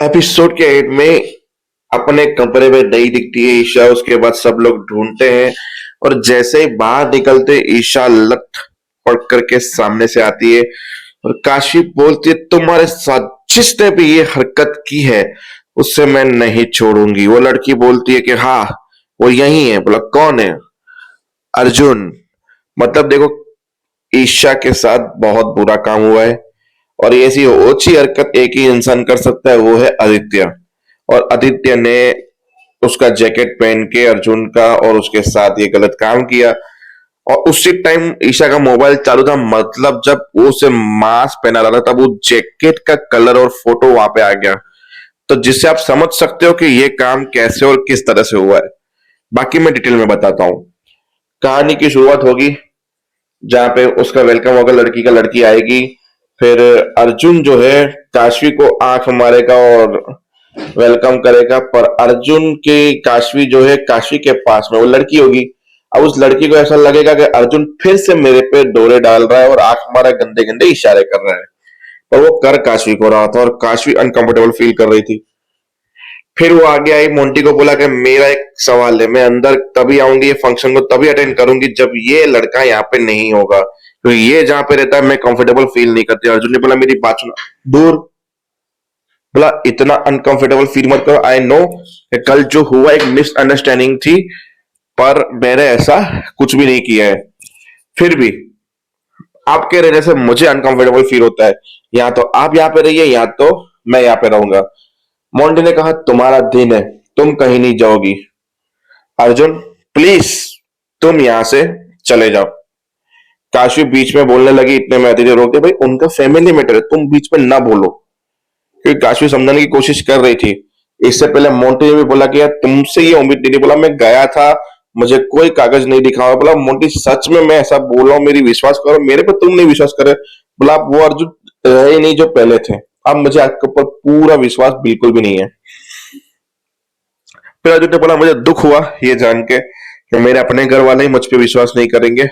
Episode के and में अपने कमरे में नहीं दिखती है ईशा। उसके बाद सब लोग ढूंढते हैं और जैसे ही बाहर निकलते ईशा लट पड़ करके सामने से आती है और काशी बोलती है, तुम्हारे साथ जिसने भी ये हरकत की है उससे मैं नहीं छोड़ूंगी। वो लड़की बोलती है कि हाँ वो यही है। बोला कौन है? अर्जुन। मतलब देखो, ईशा के साथ बहुत बुरा काम हुआ है और ऐसी ओछी हरकत एक ही इंसान कर सकता है, वो है आदित्य। और आदित्य ने उसका जैकेट पहन के अर्जुन का और उसके साथ ये गलत काम किया। और उसी टाइम ईशा का मोबाइल चालू था, मतलब जब वो उसे मास्क पहना रहा था तब वो जैकेट का कलर और फोटो वहां पे आ गया। तो जिससे आप समझ सकते हो कि ये काम कैसे और किस तरह से हुआ है। बाकी मैं डिटेल में बताता हूँ। कहानी की शुरुआत होगी जहां पे उसका वेलकम होगा, लड़की का, लड़की आएगी। फिर अर्जुन जो है काशवी को आंख मारेगा और वेलकम करेगा, पर अर्जुन की काशवी जो है काशवी के पास में वो लड़की होगी। अब उस लड़की को ऐसा लगेगा कि अर्जुन फिर से मेरे पे डोरे डाल रहा है और आंख मारा, गंदे गंदे इशारे कर रहा है। पर वो कर काशवी को रहा था और काशवी अनकंफर्टेबल फील कर रही थी। फिर वो आगे आई, मोंटी को बोला कि मेरा एक सवाल है, मैं अंदर तभी आऊंगी, ये फंक्शन को तभी अटेंड करूंगी जब ये लड़का यहाँ पे नहीं होगा, तो ये जहां पे रहता है मैं कंफर्टेबल फील नहीं करती। अर्जुन ने बोला मेरी बात सुना, दूर। बोला इतना अनकंफर्टेबल फील मत करो, आई नो कल जो हुआ एक मिसअंडरस्टैंडिंग थी, पर मैंने ऐसा कुछ भी नहीं किया है। फिर भी आपके रहने से मुझे अनकंफर्टेबल फील होता है। या तो आप यहाँ पे रहिए या तो मैं यहाँ पे रहूंगा। मोंटी ने कहा तुम्हारा दिन है, तुम कहीं नहीं जाओगी। अर्जुन प्लीज तुम यहां से चले जाओ। काशी बीच में बोलने लगी, इतने में अदिति रोक दे, भाई उनका फैमिली मैटर है, तुम बीच में ना बोलो। क्योंकि काशी समझाने की कोशिश कर रही थी। इससे पहले मोंटी ने भी बोला कि यार तुमसे ये उम्मीद नहीं थी। बोला मैं गया था, मुझे कोई कागज नहीं दिखा हुआ। बोला मोंटी सच में मैं ऐसा बोल रहा हूँ, मेरी विश्वास करो, मेरे पे तुम नहीं विश्वास करे। बोला आप वो अर्जुन रहे नहीं जो पहले थे, अब मुझे आपके ऊपर पूरा विश्वास बिल्कुल भी नहीं है। फिर अर्जुन ने बोला मुझे दुख हुआ ये जान के कि मेरे अपने घर वाले ही मुझ पे विश्वास नहीं करेंगे।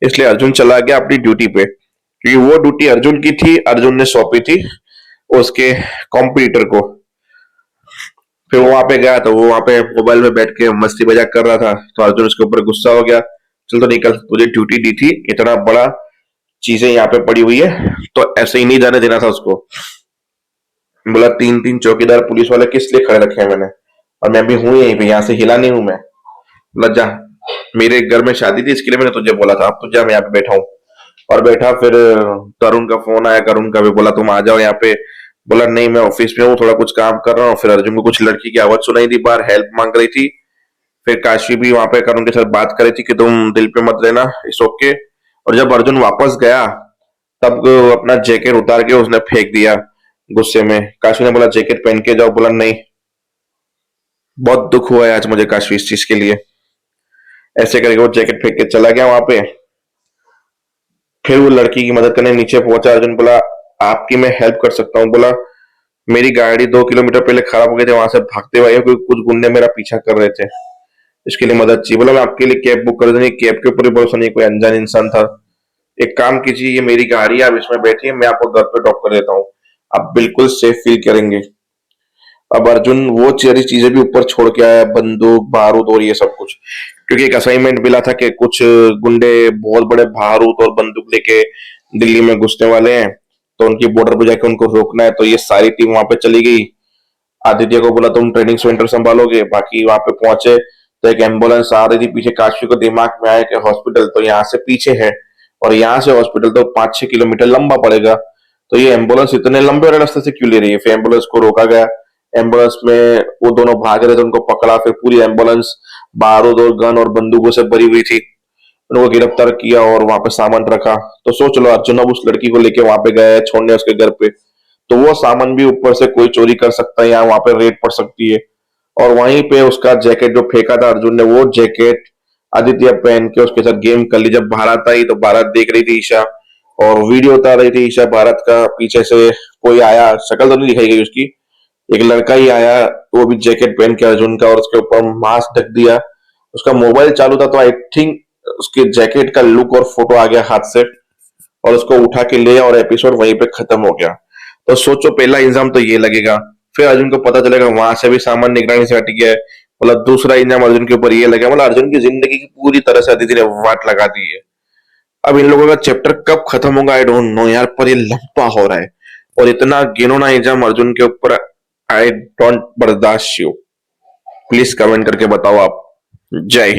इसलिए अर्जुन चला गया अपनी ड्यूटी पे, क्योंकि वो ड्यूटी अर्जुन की थी, अर्जुन ने सौंपी थी उसके कॉम्पिटिटर को। फिर वो वहां पे गया तो वो वहां पे मोबाइल में बैठ के मस्ती मजाक कर रहा था, तो अर्जुन उसके ऊपर गुस्सा हो गया। चल तो निकल, तुझे ड्यूटी दी थी, इतना बड़ा चीजें यहाँ पे पड़ी हुई है तो ऐसे ही नहीं जाने देना था उसको। बोला तीन तीन चौकीदार पुलिस वाले किस लिए खड़े रखे हैं मैंने, और मैं भी हूं यहीं पे, यहाँ से हिला नहीं हूं मैं। बोला जा, मेरे घर में शादी थी इसके लिए मैंने तुझे बोला था, अब तो जा, मैं यहाँ पे बैठा हूँ। और बैठा। फिर करुण का फोन आया, करुण का भी बोला तुम आ जाओ यहाँ पे। बोला नहीं मैं ऑफिस में हूँ, थोड़ा कुछ काम कर रहा हूँ। फिर अर्जुन को कुछ लड़की की आवाज सुनाई दी, बाहर हेल्प मांग रही थी। फिर काशी भी वहां पे करुण के साथ बात कर रही थी कि तुम दिल पे मत लेना, इट्स ओके। और जब अर्जुन वापस गया तब अपना जैकेट उतार के उसने फेंक दिया गुस्से में। काशी ने बोला जैकेट पहन के जाओ। बोला नहीं, बहुत दुख हुआ है आज मुझे काशी इस चीज के लिए। ऐसे करके वो जैकेट फेंक के चला गया वहां पे। फिर वो लड़की की मदद करने नीचे पहुंचा। अर्जुन बोला आपकी मैं हेल्प कर सकता हूँ। बोला मेरी गाड़ी 2 किलोमीटर पहले खराब हो गई थी, वहां से भागते हुए आया क्योंकि कुछ गुंडे मेरा पीछा कर रहे थे, इसके लिए मदद चाहिए। बोला मैं आपके लिए कैब बुक कर दूंगी, कैब के ऊपर भी भरोसा नहीं, कोई अनजान इंसान था। एक काम कीजिए, ये मेरी गाड़ी है, आप इसमें बैठिए, मैं आपको घर पे ड्रॉप कर देता हूँ, आप बिल्कुल सेफ फील करेंगे। अब अर्जुन वो सारी चीजें भी ऊपर छोड़ के आया, बंदूक बारूद और ये सब कुछ, क्योंकि एक असाइनमेंट मिला था कि कुछ गुंडे बहुत बड़े बारूद और बंदूक लेके दिल्ली में घुसने वाले हैं, तो उनकी बॉर्डर पे जाके उनको रोकना है। तो ये सारी टीम वहां पे चली गई। आदित्य को बोला तुम ट्रेनिंग सेंटर संभालोगे। बाकी वहां पे पहुंचे तो एक एम्बुलेंस आ रही थी पीछे। काशी को दिमाग में आया कि हॉस्पिटल तो यहाँ से पीछे है और यहाँ से हॉस्पिटल तो 5-6 किलोमीटर लंबा पड़ेगा, तो ये एम्बुलेंस इतने लंबे वाले रास्ते से क्यों ले रही है। फिर एम्बुलेंस को रोका गया। एम्बुलेंस में वो दोनों भाग रहे थे, उनको पकड़ा। फिर पूरी एम्बुलेंस बारूद और गन और बंदूकों से भरी हुई थी। उनको गिरफ्तार किया और वहां पे सामान रखा। तो सोच लो अर्जुन अब उस लड़की को लेके वहां पे गया है छोड़ने उसके घर पे, तो वो सामान भी ऊपर से कोई चोरी कर सकता है या वहां पे रेड पड़ सकती है। और वहीं पे उसका जैकेट जो फेंका था अर्जुन ने, वो जैकेट आदित्य पहन के उसके साथ गेम कर ली। जब भारत आई तो भारत देख रही थी ईशा और वीडियो उतार रही थी ईशा भारत का। पीछे से कोई आया, शक्ल तो नहीं दिखाई गई उसकी, एक लड़का ही आया, वो भी जैकेट पहन के अर्जुन का, और उसके ऊपर मास्क ढक दिया। उसका मोबाइल चालू था तो आई थिंक उसके जैकेट का लुक और फोटो आ गया हाथ से और उसको उठा के ले और एपिसोड वहीं पे खत्म हो गया। तो सोचो पहला इंजाम तो ये लगेगा। फिर अर्जुन को पता चलेगा वहां से भी सामान निगरानी से हट गया है, मतलब दूसरा इल्जाम अर्जुन के ऊपर ये लगा, मतलब अर्जुन की जिंदगी की पूरी तरह से अदिति ने वाट लगा दी है। अब इन लोगों का चैप्टर कब खत्म होगा आई डोंट नो यार, पर ये लंबा हो रहा है और इतना घिनौना इल्जाम अर्जुन के ऊपर, आई डोंट बर्दाश्त यू। प्लीज कमेंट करके बताओ आप। जय हिंद।